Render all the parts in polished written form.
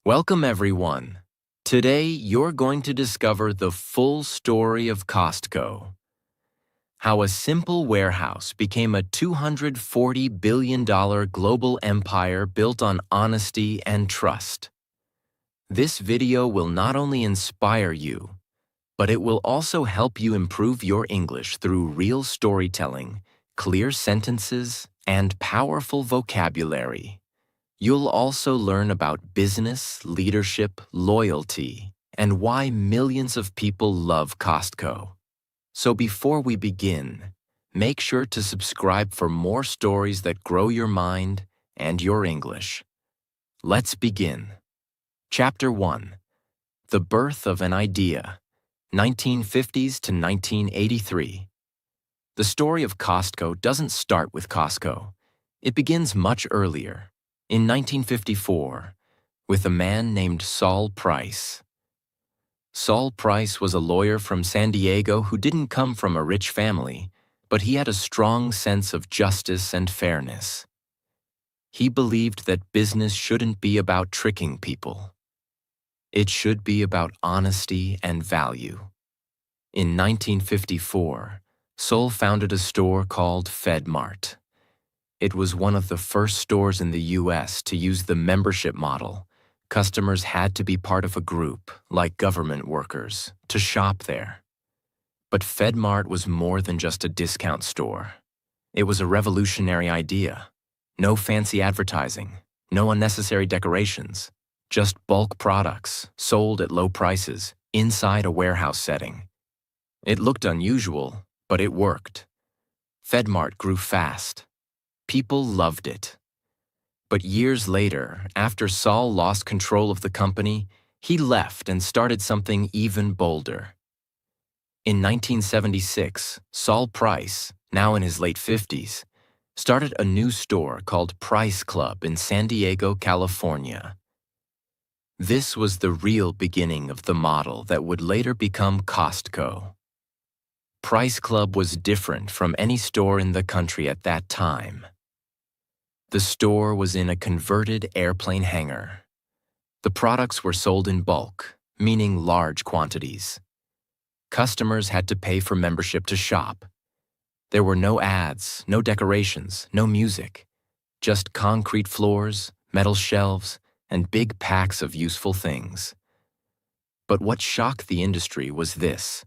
Welcome, everyone. Today, you're going to discover the full story of Costco. How a simple warehouse became a $240 billion global empire built on honesty and trust. This video will not only inspire you, but it will also help you improve your English through real storytelling, clear sentences, and powerful vocabulary. You'll also learn about business, leadership, loyalty, and why millions of people love Costco. So before we begin, make sure to subscribe for more stories that grow your mind and your English. Let's begin. Chapter 1. The Birth of an Idea, 1950s to 1983. The story of Costco doesn't start with Costco. It begins much earlier. In 1954, with a man named Saul Price. Saul Price was a lawyer from San Diego who didn't come from a rich family, but he had a strong sense of justice and fairness. He believed that business shouldn't be about tricking people. It should be about honesty and value. In 1954, Saul founded a store called FedMart. It was one of the first stores in the U.S. to use the membership model. Customers had to be part of a group, like government workers, to shop there. But FedMart was more than just a discount store. It was a revolutionary idea. No fancy advertising, no unnecessary decorations, just bulk products sold at low prices inside a warehouse setting. It looked unusual, but it worked. FedMart grew fast. People loved it. But years later, after Saul lost control of the company, he left and started something even bolder. In 1976, Saul Price, now in his late 50s, started a new store called Price Club in San Diego, California. This was the real beginning of the model that would later become Costco. Price Club was different from any store in the country at that time. The store was in a converted airplane hangar. The products were sold in bulk, meaning large quantities. Customers had to pay for membership to shop. There were no ads, no decorations, no music, just concrete floors, metal shelves, and big packs of useful things. But what shocked the industry was this.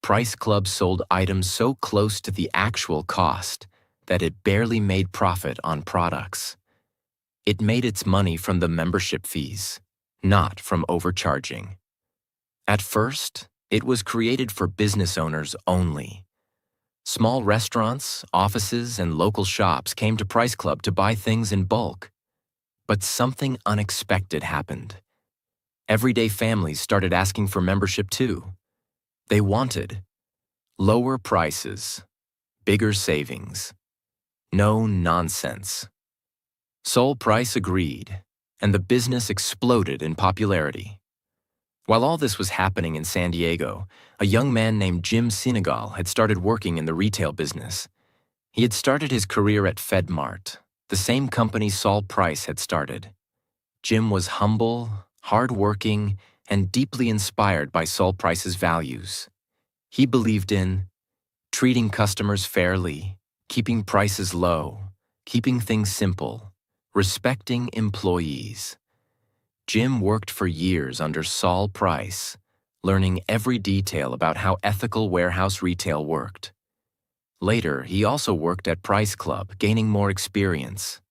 Price Club sold items so close to the actual cost that it barely made profit on products. It made its money from the membership fees, not from overcharging. At first, it was created for business owners only. Small restaurants, offices, and local shops came to Price Club to buy things in bulk. But something unexpected happened. Everyday families started asking for membership too. They wanted lower prices, bigger savings. No nonsense. Saul Price agreed, and the business exploded in popularity. While all this was happening in San Diego, a young man named Jim Sinegal had started working in the retail business. He had started his career at FedMart, the same company Saul Price had started. Jim was humble, hardworking, and deeply inspired by Saul Price's values. He believed in treating customers fairly, keeping prices low, keeping things simple, respecting employees. Jim worked for years under Saul Price, learning every detail about how ethical warehouse retail worked. Later, he also worked at Price Club, gaining more experience.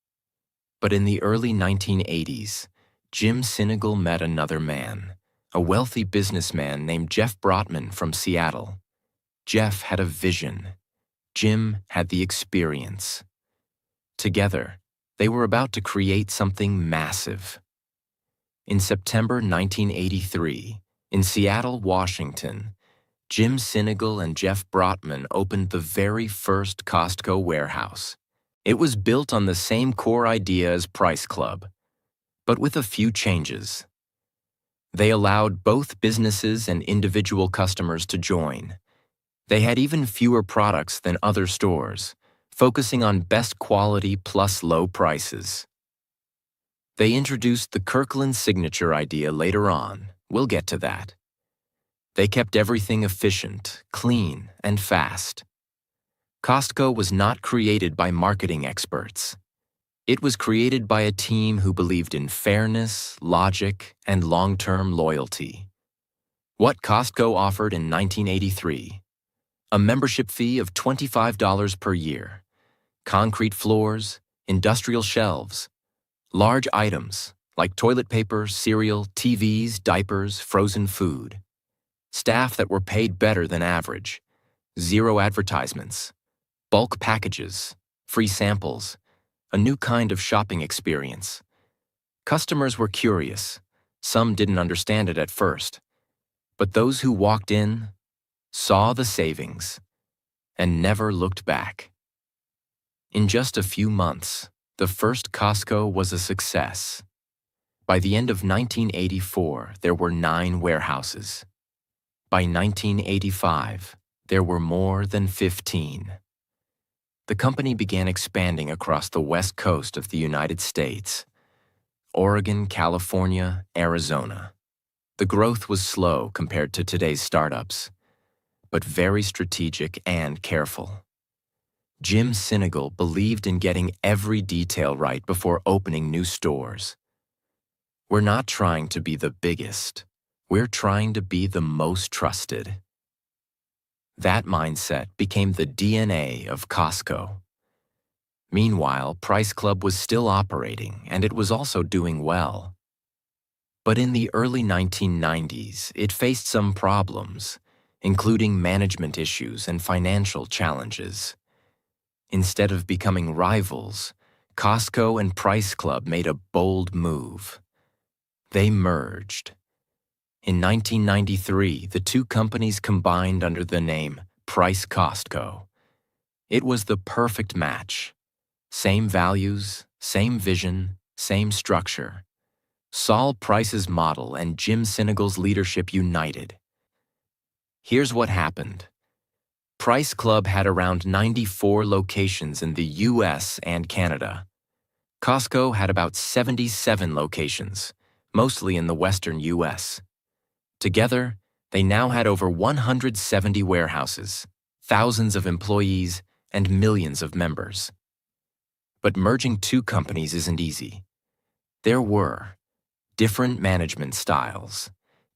But in the early 1980s, Jim Sinegal met another man, a wealthy businessman named Jeff Brotman from Seattle. Jeff had a vision. Jim had the experience. Together, they were about to create something massive. In September 1983, in Seattle, Washington, Jim Sinegal and Jeff Brotman opened the very first Costco warehouse. It was built on the same core idea as Price Club, but with a few changes. They allowed both businesses and individual customers to join. They had even fewer products than other stores, focusing on best quality plus low prices. They introduced the Kirkland signature idea later on. We'll get to that. They kept everything efficient, clean, and fast. Costco was not created by marketing experts. It was created by a team who believed in fairness, logic, and long-term loyalty. What Costco offered in 1983: a membership fee of $25 per year, concrete floors, industrial shelves, large items like toilet paper, cereal, TVs, diapers, frozen food, staff that were paid better than average, zero advertisements, bulk packages, free samples, a new kind of shopping experience. Customers were curious. Some didn't understand it at first. But those who walked in saw the savings and never looked back. In just a few months, the first Costco was a success. By the end of 1984, there were 9 warehouses. By 1985, there were more than 15. The company began expanding across the west coast of the United States: Oregon, California, Arizona. The growth was slow compared to today's startups, but very strategic and careful. Jim Sinegal believed in getting every detail right before opening new stores. We're not trying to be the biggest. We're trying to be the most trusted. That mindset became the DNA of Costco. Meanwhile, Price Club was still operating, and it was also doing well. But in the early 1990s, it faced some problems, including management issues and financial challenges. Instead of becoming rivals, Costco and Price Club made a bold move. They merged. In 1993, the two companies combined under the name Price Costco. It was the perfect match. Same values, same vision, same structure. Saul Price's model and Jim Sinegal's leadership united. Here's what happened. Price Club had around 94 locations in the US and Canada. Costco had about 77 locations, mostly in the western US. Together, they now had over 170 warehouses, thousands of employees, and millions of members. But merging two companies isn't easy. There were different management styles,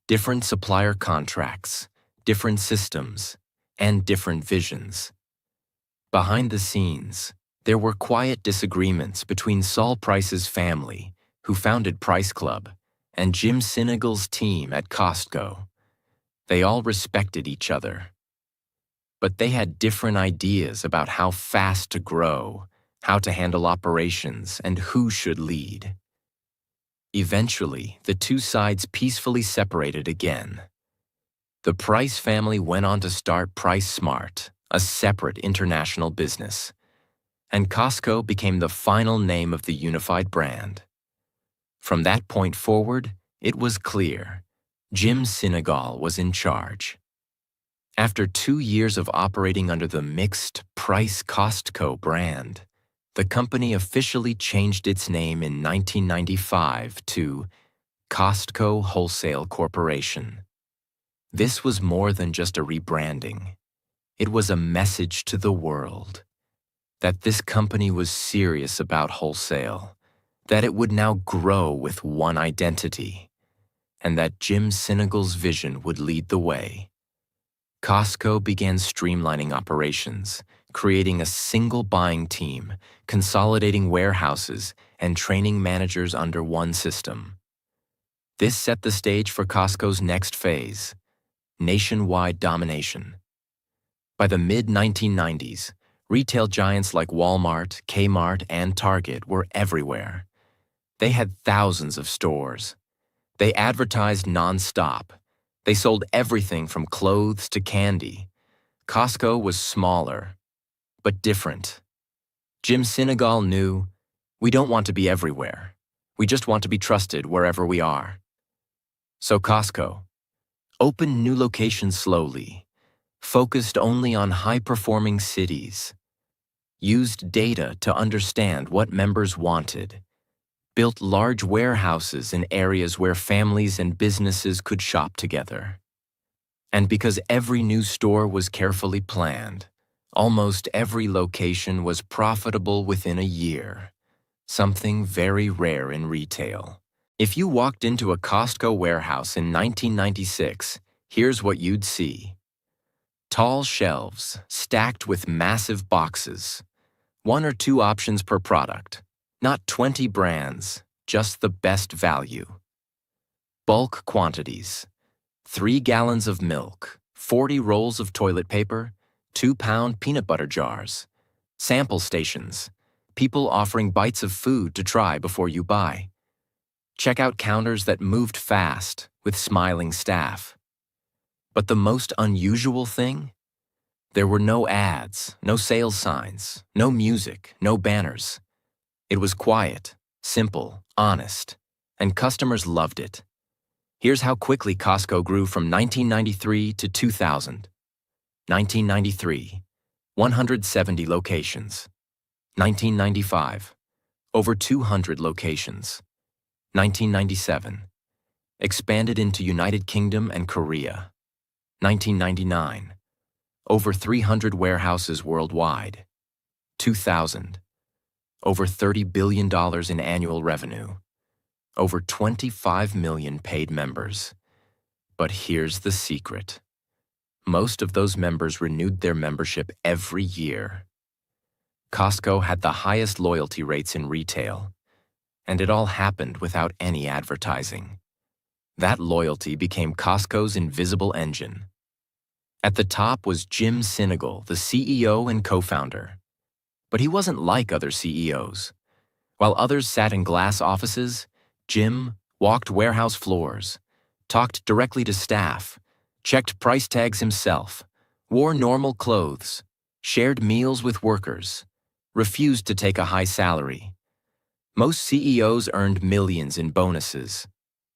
different supplier contracts, different systems, and different visions. Behind the scenes, there were quiet disagreements between Saul Price's family, who founded Price Club, and Jim Sinegal's team at Costco. They all respected each other. But they had different ideas about how fast to grow, how to handle operations, and who should lead. Eventually, the two sides peacefully separated again. The Price family went on to start Price Smart, a separate international business, and Costco became the final name of the unified brand. From that point forward, it was clear Jim Sinegal was in charge. After 2 years of operating under the mixed Price Costco brand, the company officially changed its name in 1995 to Costco Wholesale Corporation. This was more than just a rebranding. It was a message to the world that this company was serious about wholesale, that it would now grow with one identity, and that Jim Sinegal's vision would lead the way. Costco began streamlining operations, creating a single buying team, consolidating warehouses, and training managers under one system. This set the stage for Costco's next phase: nationwide domination. By the mid-1990s, retail giants like Walmart, Kmart, and Target were everywhere. They had thousands of stores. They advertised nonstop. They sold everything from clothes to candy. Costco was smaller, but different. Jim Sinegal knew, we don't want to be everywhere. We just want to be trusted wherever we are. So Costco opened new locations slowly, focused only on high-performing cities, used data to understand what members wanted, built large warehouses in areas where families and businesses could shop together. And because every new store was carefully planned, almost every location was profitable within a year, something very rare in retail. If you walked into a Costco warehouse in 1996, here's what you'd see. Tall shelves stacked with massive boxes, 1 or 2 options per product, not 20 brands, just the best value. Bulk quantities, 3 gallons of milk, 40 rolls of toilet paper, 2-pound peanut butter jars. Sample stations, people offering bites of food to try before you buy. Checkout counters that moved fast with smiling staff. But the most unusual thing? There were no ads, no sales signs, no music, no banners. It was quiet, simple, honest, and customers loved it. Here's how quickly Costco grew from 1993 to 2000. 1993, 170 locations. 1995, over 200 locations. 1997, expanded into United Kingdom and Korea. 1999, over 300 warehouses worldwide. 2000, over $30 billion in annual revenue. Over 25 million paid members. But here's the secret. Most of those members renewed their membership every year. Costco had the highest loyalty rates in retail, and it all happened without any advertising. That loyalty became Costco's invisible engine. At the top was Jim Sinegal, the CEO and co-founder. But he wasn't like other CEOs. While others sat in glass offices, Jim walked warehouse floors, talked directly to staff, checked price tags himself, wore normal clothes, shared meals with workers, refused to take a high salary. Most CEOs earned millions in bonuses.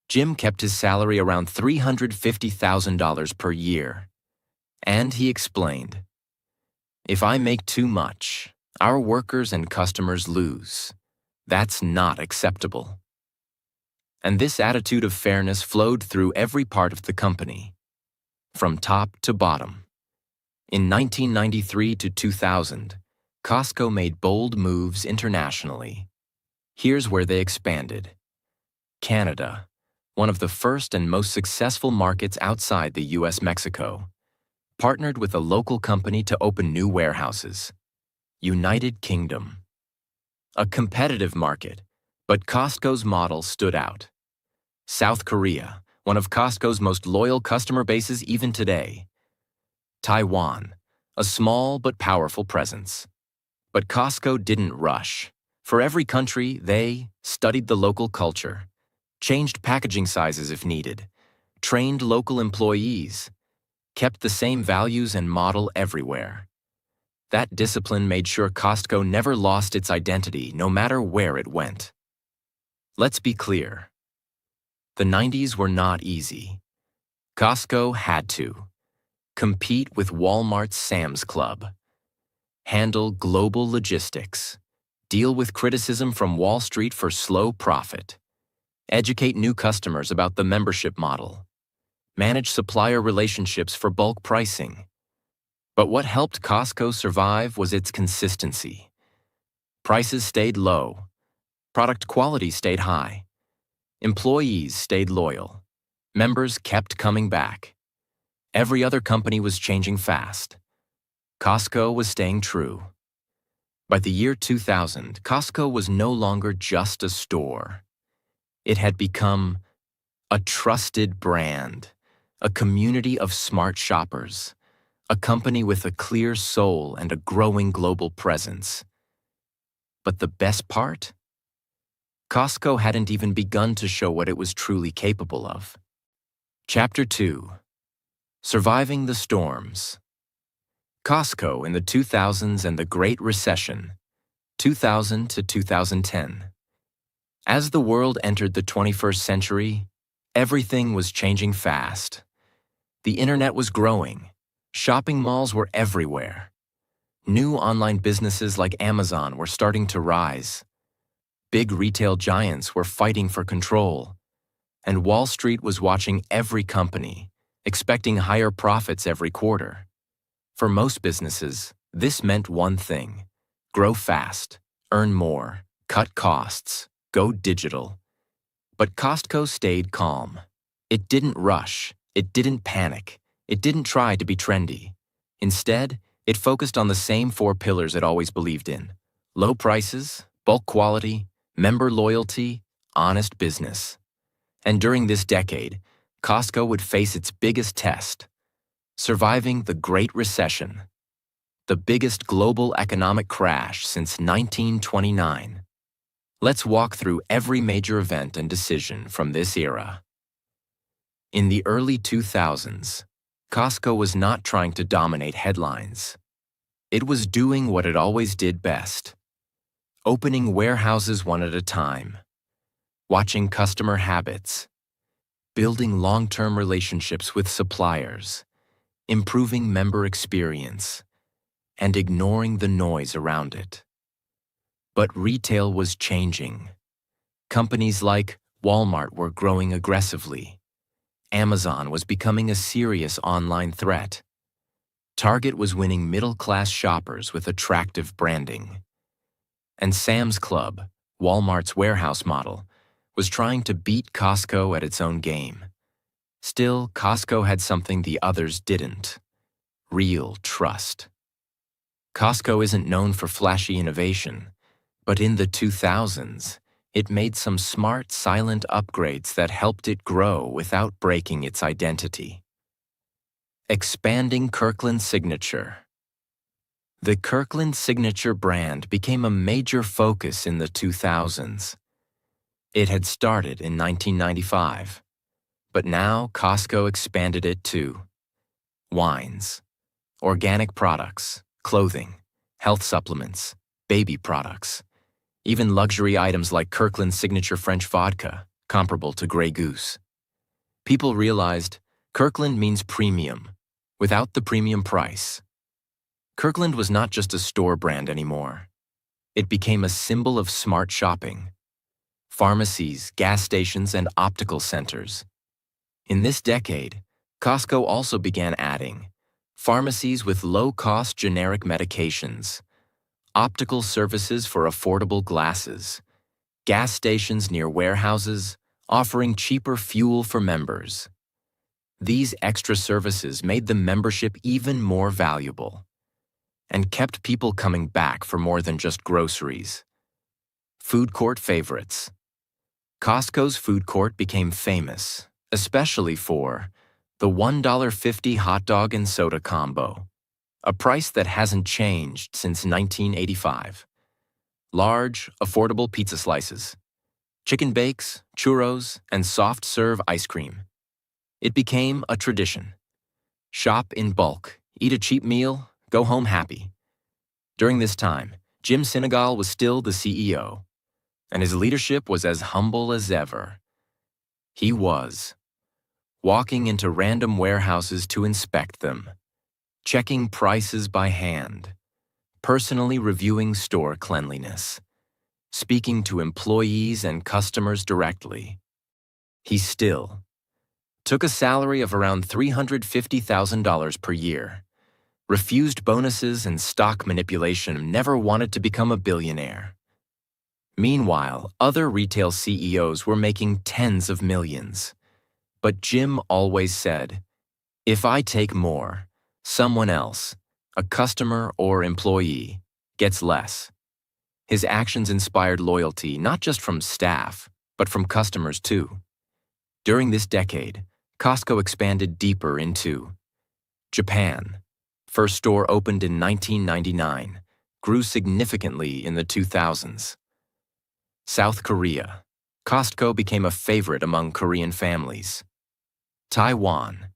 Jim kept his salary around $350,000 per year. And he explained, "If I make too much, our workers and customers lose. That's not acceptable." And this attitude of fairness flowed through every part of the company, from top to bottom. In 1993 to 2000, Costco made bold moves internationally. Here's where they expanded. Canada, one of the first and most successful markets outside the US-Mexico, partnered with a local company to open new warehouses. United Kingdom, a competitive market, but Costco's model stood out. South Korea, one of Costco's most loyal customer bases even today. Taiwan, a small but powerful presence. But Costco didn't rush. For every country, they studied the local culture, changed packaging sizes if needed, trained local employees, kept the same values and model everywhere. That discipline made sure Costco never lost its identity, no matter where it went. Let's be clear. The 90s were not easy. Costco had to compete with Walmart's Sam's Club, handle global logistics, deal with criticism from Wall Street for slow profit, educate new customers about the membership model, manage supplier relationships for bulk pricing. But what helped Costco survive was its consistency. Prices stayed low, product quality stayed high, employees stayed loyal, members kept coming back. Every other company was changing fast. Costco was staying true. By the year 2000, Costco was no longer just a store. It had become a trusted brand, a community of smart shoppers, a company with a clear soul and a growing global presence. But the best part? Costco hadn't even begun to show what it was truly capable of. Chapter 2. Surviving the Storms. Costco in the 2000s and the Great Recession, 2000 to 2010. As the world entered the 21st century, everything was changing fast. The internet was growing. Shopping malls were everywhere. New online businesses like Amazon were starting to rise. Big retail giants were fighting for control, and Wall Street was watching every company, expecting higher profits every quarter. For most businesses, this meant one thing: grow fast, earn more, cut costs, go digital. But Costco stayed calm. It didn't rush, it didn't panic, it didn't try to be trendy. Instead, it focused on the same four pillars it always believed in: low prices, bulk quality, member loyalty, honest business. And during this decade, Costco would face its biggest test: surviving the Great Recession, the biggest global economic crash since 1929. Let's walk through every major event and decision from this era. In the early 2000s, Costco was not trying to dominate headlines. It was doing what it always did best: opening warehouses one at a time, watching customer habits, building long-term relationships with suppliers, improving member experience, and ignoring the noise around it. But retail was changing. Companies like Walmart were growing aggressively. Amazon was becoming a serious online threat. Target was winning middle-class shoppers with attractive branding. And Sam's Club, Walmart's warehouse model, was trying to beat Costco at its own game. Still, Costco had something the others didn't: real trust. Costco isn't known for flashy innovation, but in the 2000s, it made some smart, silent upgrades that helped it grow without breaking its identity. Expanding Kirkland Signature. The Kirkland Signature brand became a major focus in the 2000s. It had started in 1995, but now Costco expanded it to wines, organic products, clothing, health supplements, baby products, even luxury items like Kirkland Signature French vodka, comparable to Grey Goose. People realized Kirkland means premium, without the premium price. Kirkland was not just a store brand anymore. It became a symbol of smart shopping. Pharmacies, gas stations, and optical centers. In this decade, Costco also began adding pharmacies with low-cost generic medications, optical services for affordable glasses, gas stations near warehouses, offering cheaper fuel for members. These extra services made the membership even more valuable and kept people coming back for more than just groceries. Food court favorites. Costco's food court became famous, especially for the $1.50 hot dog and soda combo, a price that hasn't changed since 1985. Large, affordable pizza slices, chicken bakes, churros, and soft-serve ice cream. It became a tradition. Shop in bulk, eat a cheap meal, go home happy. During this time, Jim Sinegal was still the CEO, and his leadership was as humble as ever. He was walking into random warehouses to inspect them, checking prices by hand, personally reviewing store cleanliness, speaking to employees and customers directly. He still took a salary of around $350,000 per year, refused bonuses and stock manipulation, never wanted to become a billionaire. Meanwhile, other retail CEOs were making tens of millions. But Jim always said, "If I take more, someone else, a customer or employee, gets less." His actions inspired loyalty not just from staff, but from customers too. During this decade, Costco expanded deeper into Japan. First store opened in 1999, grew significantly in the 2000s. South Korea. Costco became a favorite among Korean families. Taiwan,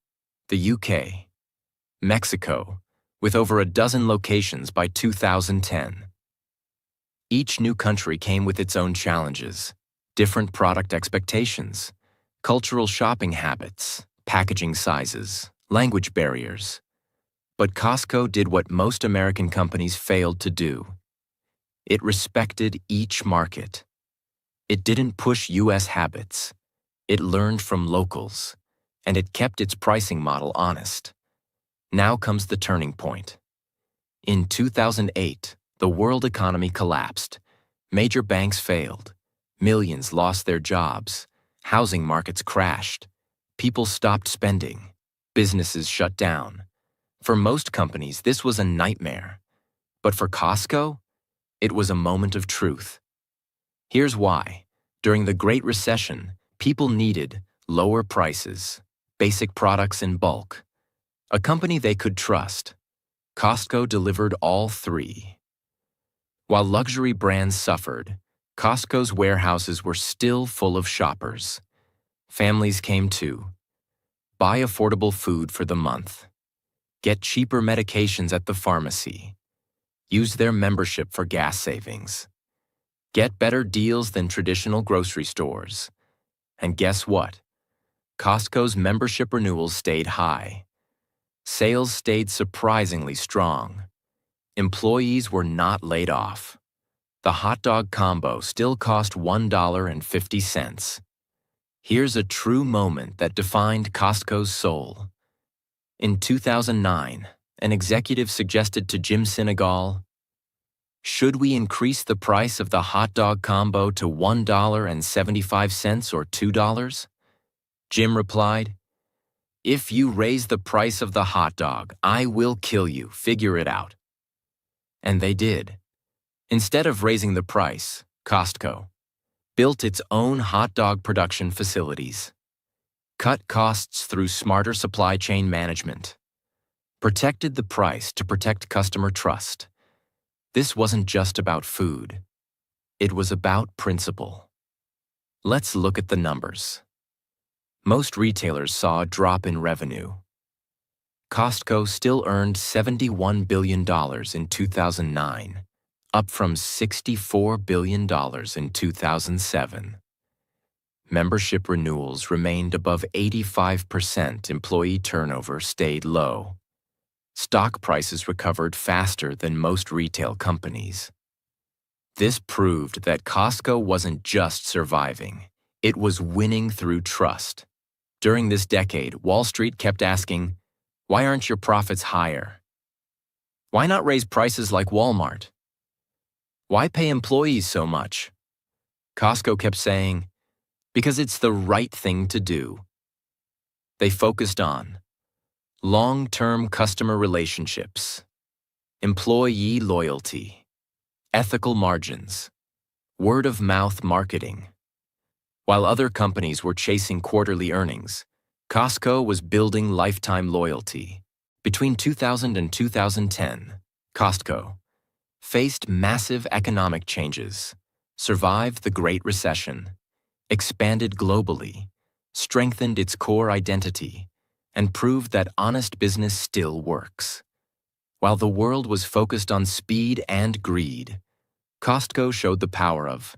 the UK, Mexico, with over a dozen locations by 2010. Each new country came with its own challenges, different product expectations, cultural shopping habits, packaging sizes, language barriers. But Costco did what most American companies failed to do. It respected each market. It didn't push U.S. habits. It learned from locals, and it kept its pricing model honest. Now comes the turning point. In 2008, the world economy collapsed. Major banks failed. Millions lost their jobs. Housing markets crashed. People stopped spending. Businesses shut down. For most companies, this was a nightmare. But for Costco, it was a moment of truth. Here's why. During the Great Recession, people needed lower prices, basic products in bulk, a company they could trust. Costco delivered all three. While luxury brands suffered, Costco's warehouses were still full of shoppers. Families came too. Buy affordable food for the month. Get cheaper medications at the pharmacy. Use their membership for gas savings. Get better deals than traditional grocery stores. And guess what? Costco's membership renewals stayed high. Sales stayed surprisingly strong. Employees were not laid off. The hot dog combo still cost $1.50. Here's a true moment that defined Costco's soul. In 2009, an executive suggested to Jim Sinegal, "Should we increase the price of the hot dog combo to $1.75 or $2? Jim replied, "If you raise the price of the hot dog, I will kill you. Figure it out." And they did. Instead of raising the price, Costco built its own hot dog production facilities, cut costs through smarter supply chain management, protected the price to protect customer trust. This wasn't just about food. It was about principle. Let's look at the numbers. Most retailers saw a drop in revenue. Costco still earned $71 billion in 2009, up from $64 billion in 2007. Membership renewals remained above 85%. Employee turnover stayed low. Stock prices recovered faster than most retail companies. This proved that Costco wasn't just surviving, it was winning through trust. During this decade, Wall Street kept asking, "Why aren't your profits higher? Why not raise prices like Walmart? Why pay employees so much?" Costco kept saying, "Because it's the right thing to do." They focused on long-term customer relationships, employee loyalty, ethical margins, word-of-mouth marketing. While other companies were chasing quarterly earnings, Costco was building lifetime loyalty. Between 2000 and 2010, Costco faced massive economic changes, survived the Great Recession, expanded globally, strengthened its core identity, and proved that honest business still works. While the world was focused on speed and greed, Costco showed the power of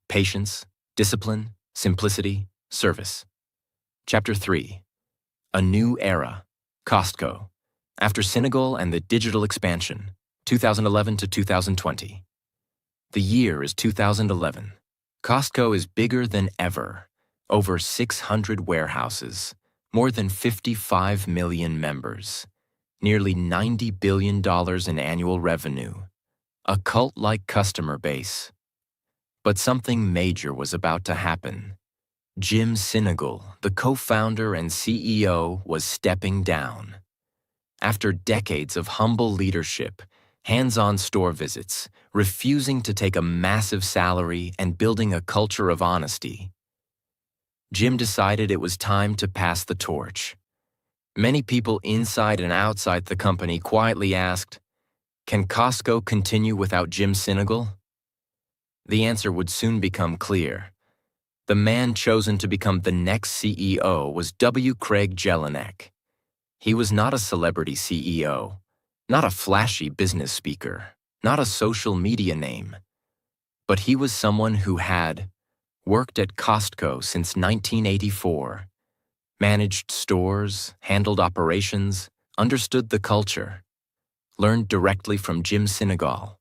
patience, discipline, simplicity, service. Chapter 3. A New Era. Costco. After Senegal and the digital expansion, 2011 to 2020. The year is 2011. Costco is bigger than ever. Over 600 warehouses, more than 55 million members, nearly $90 billion in annual revenue, a cult-like customer base. But something major was about to happen. Jim Sinegal, the co-founder and CEO, was stepping down. After decades of humble leadership, hands-on store visits, refusing to take a massive salary, and building a culture of honesty, Jim decided it was time to pass the torch. Many people inside and outside the company quietly asked, "Can Costco continue without Jim Sinegal?" The answer would soon become clear. The man chosen to become the next CEO was W. Craig Jelinek. He was not a celebrity CEO, not a flashy business speaker, not a social media name, but he was someone who had worked at Costco since 1984, managed stores, handled operations, understood the culture, learned directly from Jim Sinegal,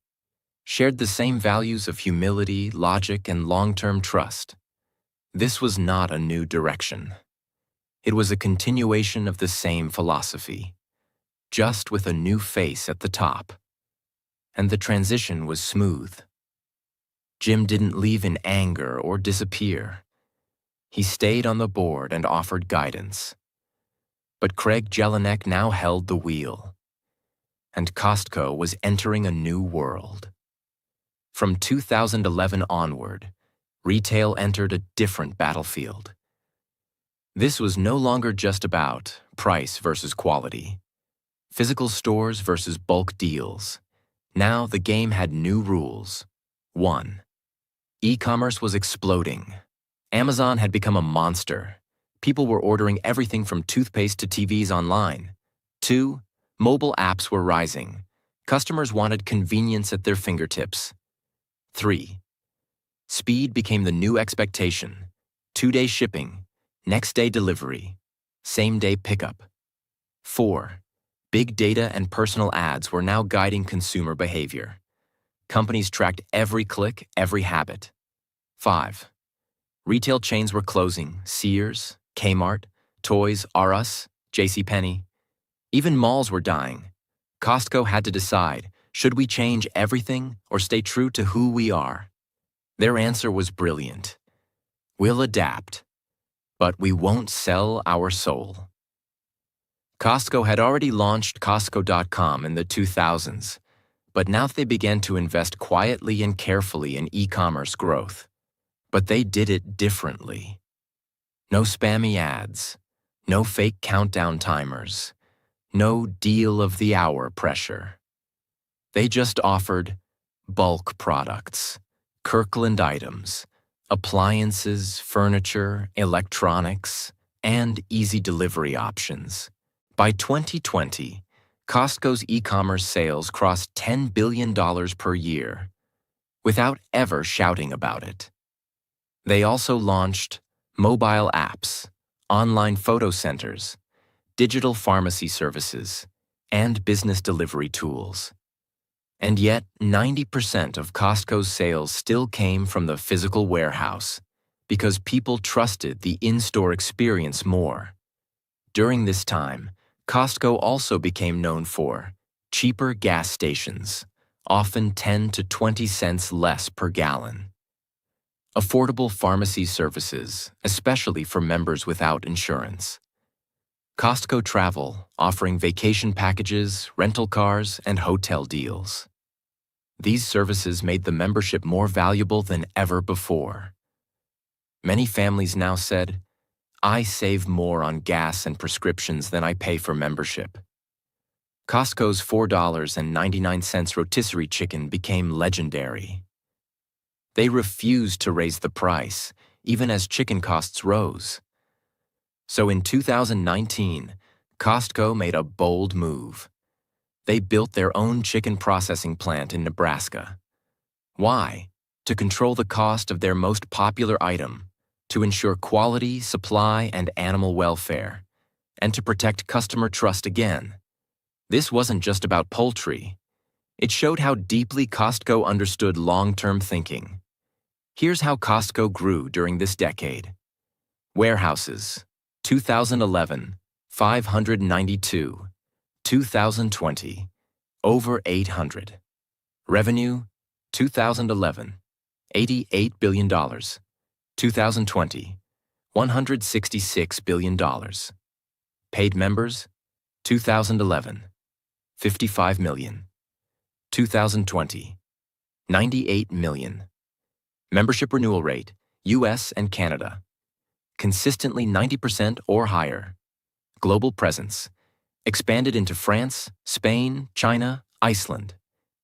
shared the same values of humility, logic, and long-term trust. This was not a new direction. It was a continuation of the same philosophy, just with a new face at the top. And the transition was smooth. Jim didn't leave in anger or disappear. He stayed on the board and offered guidance. But Craig Jelinek now held the wheel, and Costco was entering a new world. From 2011 onward, retail entered a different battlefield. This was no longer just about price versus quality, physical stores versus bulk deals. Now the game had new rules. 1. E-commerce was exploding. Amazon had become a monster. People were ordering everything from toothpaste to TVs online. 2. Mobile apps were rising. Customers wanted convenience at their fingertips. 3. Speed became the new expectation. 2-day shipping, next-day delivery, same-day pickup. 4. Big data and personal ads were now guiding consumer behavior. Companies tracked every click, every habit. 5. Retail chains were closing. Sears, Kmart, Toys R Us, JCPenney. Even malls were dying. Costco had to decide, should we change everything or stay true to who we are? Their answer was brilliant. We'll adapt, but we won't sell our soul. Costco had already launched Costco.com in the 2000s, but now they began to invest quietly and carefully in e-commerce growth. But they did it differently. No spammy ads, no fake countdown timers, no deal of the hour pressure. They just offered bulk products, Kirkland items, appliances, furniture, electronics, and easy delivery options. By 2020, Costco's e-commerce sales crossed $10 billion per year, without ever shouting about it. They also launched mobile apps, online photo centers, digital pharmacy services, and business delivery tools. And yet, 90% of Costco's sales still came from the physical warehouse because people trusted the in-store experience more. During this time, Costco also became known for cheaper gas stations, often 10 to 20 cents less per gallon. Affordable pharmacy services, especially for members without insurance. Costco Travel, offering vacation packages, rental cars, and hotel deals. These services made the membership more valuable than ever before. Many families now said, "I save more on gas and prescriptions than I pay for membership." Costco's $4.99 rotisserie chicken became legendary. They refused to raise the price, even as chicken costs rose. So in 2019, Costco made a bold move. They built their own chicken processing plant in Nebraska. Why? To control the cost of their most popular item, to ensure quality, supply, and animal welfare, and to protect customer trust again. This wasn't just about poultry. It showed how deeply Costco understood long-term thinking. Here's how Costco grew during this decade. Warehouses, 2011, 592. 2020, over 800. Revenue, 2011, $88 billion. 2020, $166 billion. Paid members, 2011, 55 million. 2020, 98 million. Membership renewal rate, US and Canada. Consistently 90% or higher. Global presence. Expanded into France, Spain, China, Iceland.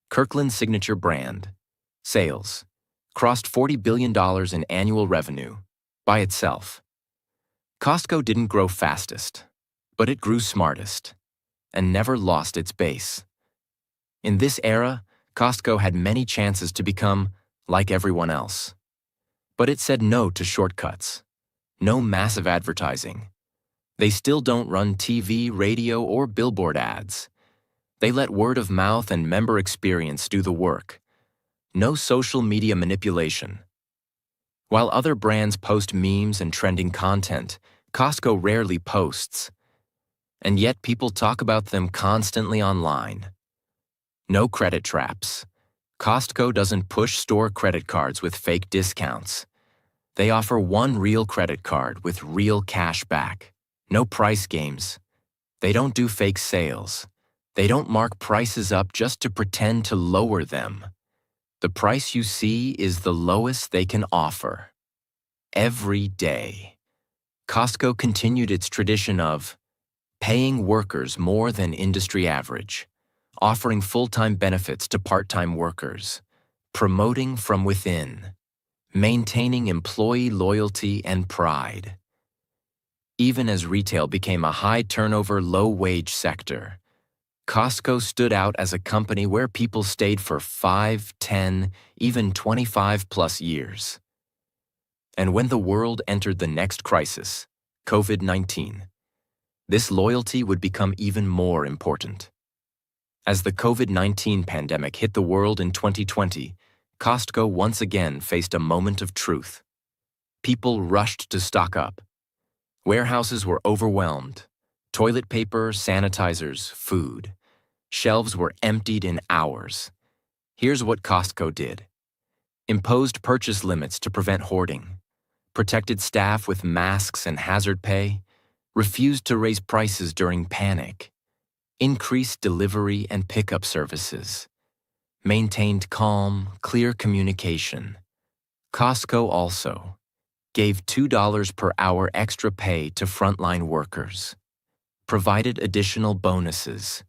Kirkland signature brand. Sales. Crossed $40 billion in annual revenue. By itself. Costco didn't grow fastest, but it grew smartest. And never lost its base. In this era, Costco had many chances to become like everyone else. But it said no to shortcuts. No massive advertising. They still don't run TV, radio, or billboard ads. They let word of mouth and member experience do the work. No social media manipulation. While other brands post memes and trending content, Costco rarely posts. And yet people talk about them constantly online. No credit traps. Costco doesn't push store credit cards with fake discounts. They offer one real credit card with real cash back. No price games. They don't do fake sales. They don't mark prices up just to pretend to lower them. The price you see is the lowest they can offer. Every day. Costco continued its tradition of paying workers more than industry average, offering full-time benefits to part-time workers, promoting from within, maintaining employee loyalty and pride. Even as retail became a high-turnover, low-wage sector, Costco stood out as a company where people stayed for 5, 10, even 25-plus years. And when the world entered the next crisis, COVID-19, this loyalty would become even more important. As the COVID-19 pandemic hit the world in 2020, Costco once again faced a moment of truth. People rushed to stock up. Warehouses were overwhelmed. Toilet paper, sanitizers, food. Shelves were emptied in hours. Here's what Costco did. Imposed purchase limits to prevent hoarding. Protected staff with masks and hazard pay. Refused to raise prices during panic. Increased delivery and pickup services. Maintained calm, clear communication. Costco also gave $2 per hour extra pay to frontline workers, provided additional bonuses,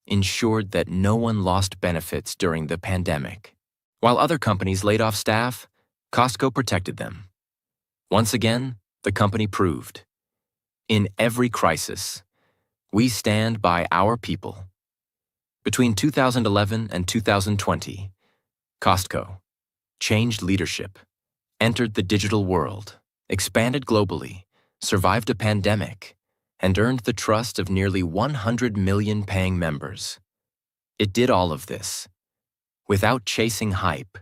ensured that no one lost benefits during the pandemic. While other companies laid off staff, Costco protected them. Once again, the company proved, in every crisis, we stand by our people. Between 2011 and 2020, Costco changed leadership, entered the digital world, expanded globally, survived a pandemic, and earned the trust of nearly 100 million paying members. It did all of this without chasing hype,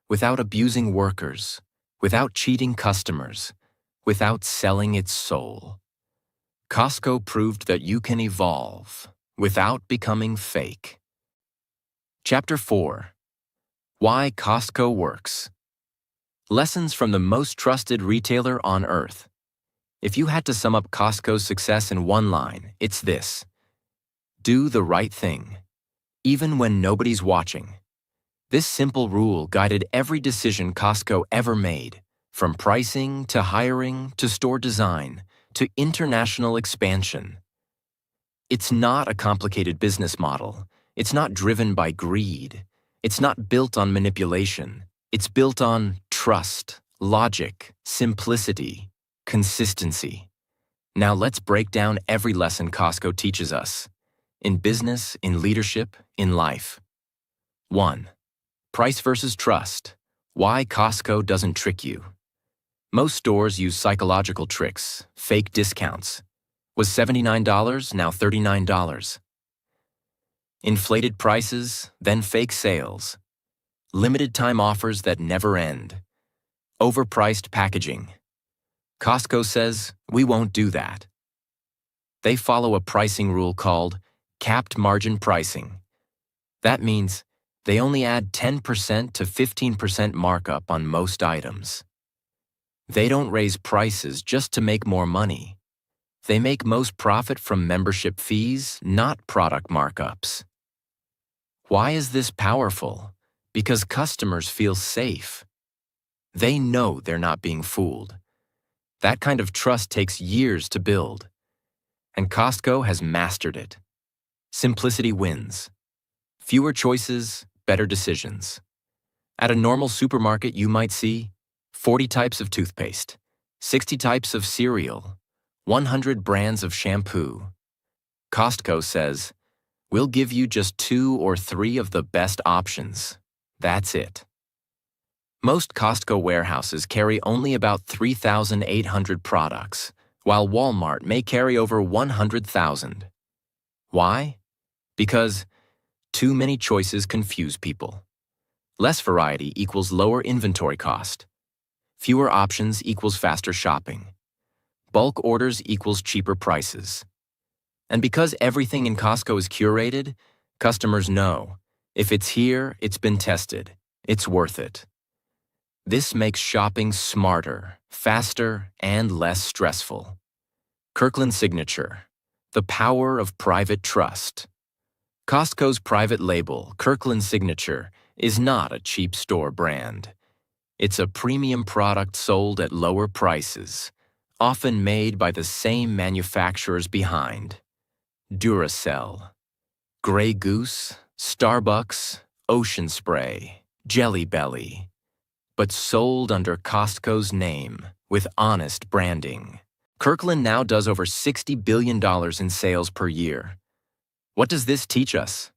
without abusing workers, without cheating customers, without selling its soul. Costco proved that you can evolve without becoming fake. Chapter 4. Why Costco Works. Lessons from the most trusted retailer on earth. If you had to sum up Costco's success in one line, it's this: do the right thing, even when nobody's watching. This simple rule guided every decision Costco ever made, from pricing to hiring to store design to international expansion. It's not a complicated business model. It's not driven by greed. It's not built on manipulation. It's built on trust, logic, simplicity, consistency. Now let's break down every lesson Costco teaches us, in business, in leadership, in life. 1. Price versus trust. Why Costco doesn't trick you. Most stores use psychological tricks, fake discounts. Was $79, now $39. Inflated prices, then fake sales. Limited time offers that never end. Overpriced packaging. Costco says, we won't do that. They follow a pricing rule called capped margin pricing. That means they only add 10% to 15% markup on most items. They don't raise prices just to make more money. They make most profit from membership fees, not product markups. Why is this powerful? Because customers feel safe. They know they're not being fooled. That kind of trust takes years to build. And Costco has mastered it. Simplicity wins. Fewer choices, better decisions. At a normal supermarket, you might see 40 types of toothpaste, 60 types of cereal, 100 brands of shampoo. Costco says, we'll give you just 2 or 3 of the best options. That's it. Most Costco warehouses carry only about 3,800 products, while Walmart may carry over 100,000. Why? Because too many choices confuse people. Less variety equals lower inventory cost. Fewer options equals faster shopping. Bulk orders equals cheaper prices. And because everything in Costco is curated, customers know, if it's here, it's been tested. It's worth it. This makes shopping smarter, faster, and less stressful. Kirkland Signature, the power of private trust. Costco's private label, Kirkland Signature, is not a cheap store brand. It's a premium product sold at lower prices, often made by the same manufacturers behind. Duracell, Grey Goose, Starbucks, Ocean Spray, Jelly Belly, but sold under Costco's name with honest branding. Kirkland now does over $60 billion in sales per year. What does this teach us?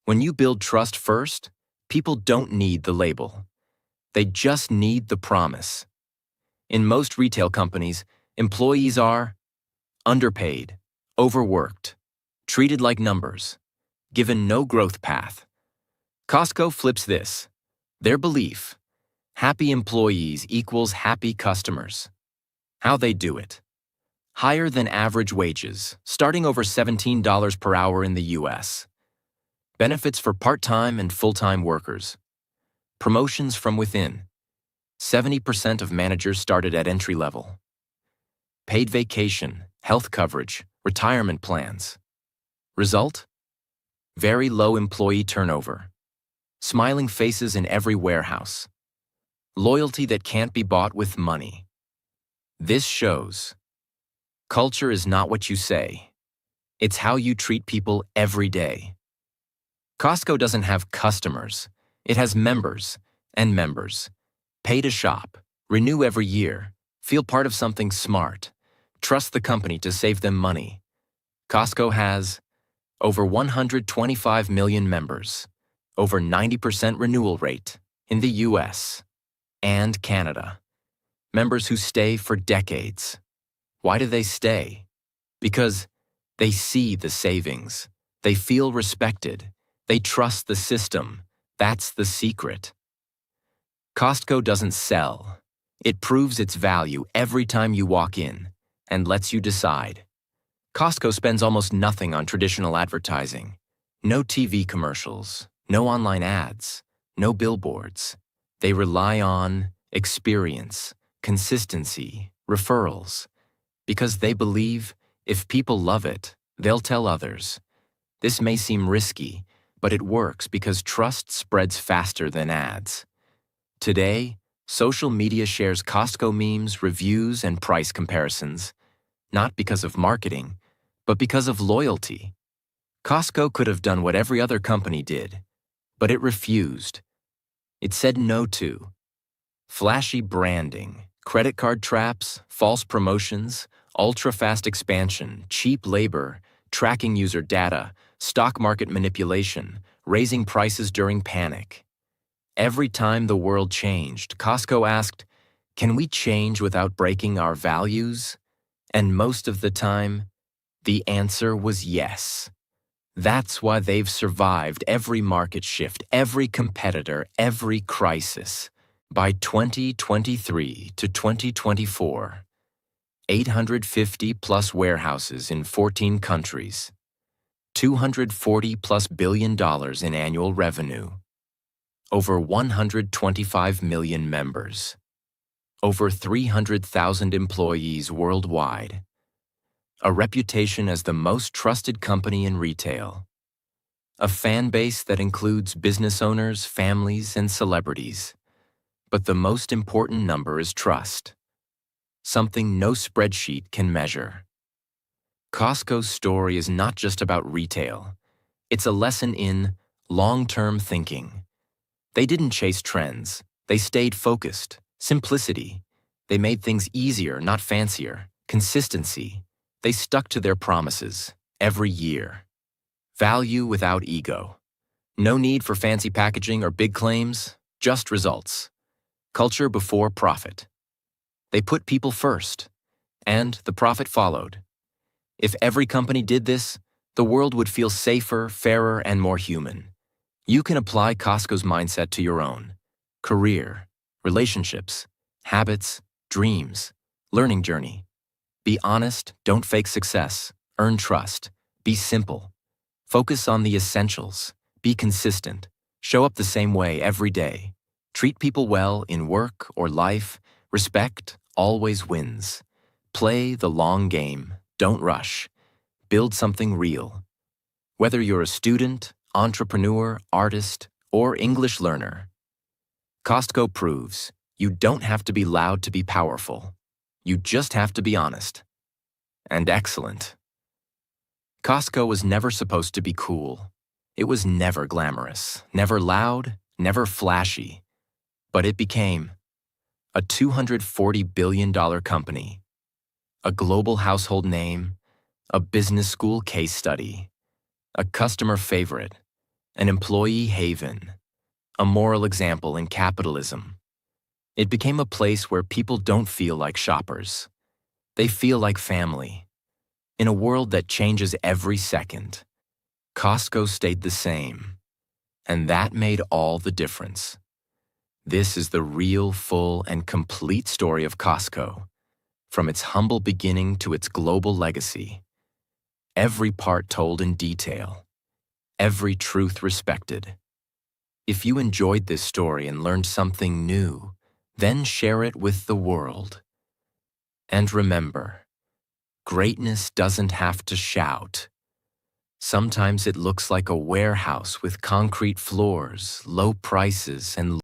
When you build trust first, people don't need the label. They just need the promise. In most retail companies, employees are underpaid, overworked, treated like numbers, given no growth path. Costco flips this. Their belief, happy employees equals happy customers. How they do it. Higher than average wages, starting over $17 per hour in the U.S. Benefits for part-time and full-time workers. Promotions from within. 70% of managers started at entry level. Paid vacation, health coverage, retirement plans. Result? Very low employee turnover. Smiling faces in every warehouse. Loyalty that can't be bought with money. This shows culture is not what you say. It's how you treat people every day. Costco doesn't have customers. It has members and members. Pay to shop, renew every year, feel part of something smart, trust the company to save them money. Costco has over 125 million members, over 90% renewal rate in the US and Canada. Members who stay for decades. Why do they stay? Because they see the savings. They feel respected. They trust the system. That's the secret. Costco doesn't sell. It proves its value every time you walk in and lets you decide. Costco spends almost nothing on traditional advertising. No TV commercials, no online ads, no billboards. They rely on experience, consistency, referrals, because they believe if people love it, they'll tell others. This may seem risky, but it works because trust spreads faster than ads. Today, social media shares Costco memes, reviews, and price comparisons, not because of marketing, but because of loyalty. Costco could have done what every other company did, but it refused. It said no to flashy branding, credit card traps, false promotions, ultra-fast expansion, cheap labor, tracking user data, stock market manipulation, raising prices during panic. Every time the world changed, Costco asked, "Can we change without breaking our values?" And most of the time, the answer was yes. That's why they've survived every market shift, every competitor, every crisis. By 2023 to 2024, 850 plus warehouses in 14 countries, $240 plus billion in annual revenue, over 125 million members, over 300,000 employees worldwide, a reputation as the most trusted company in retail, a fan base that includes business owners, families, and celebrities. But the most important number is trust, something no spreadsheet can measure. Costco's story is not just about retail. It's a lesson in long-term thinking. They didn't chase trends. They stayed focused. Simplicity. They made things easier, not fancier. Consistency. They stuck to their promises every year. Value without ego. No need for fancy packaging or big claims, just results. Culture before profit. They put people first, and the profit followed. If every company did this, the world would feel safer, fairer, and more human. You can apply Costco's mindset to your own career, relationships, habits, dreams, learning journey. Be honest, don't fake success, earn trust, be simple. Focus on the essentials, be consistent, show up the same way every day. Treat people well in work or life, respect always wins. Play the long game, don't rush. Build something real. Whether you're a student, entrepreneur, artist, or English learner, Costco proves you don't have to be loud to be powerful. You just have to be honest. And excellent. Costco was never supposed to be cool. It was never glamorous, never loud, never flashy. But it became a $240 billion company, a global household name, a business school case study, a customer favorite, an employee haven, a moral example in capitalism. It became a place where people don't feel like shoppers. They feel like family. In a world that changes every second, Costco stayed the same, and that made all the difference. This is the real, full, and complete story of Costco, from its humble beginning to its global legacy. Every part told in detail, every truth respected. If you enjoyed this story and learned something new, then share it with the world. And remember, greatness doesn't have to shout. Sometimes it looks like a warehouse with concrete floors, low prices, and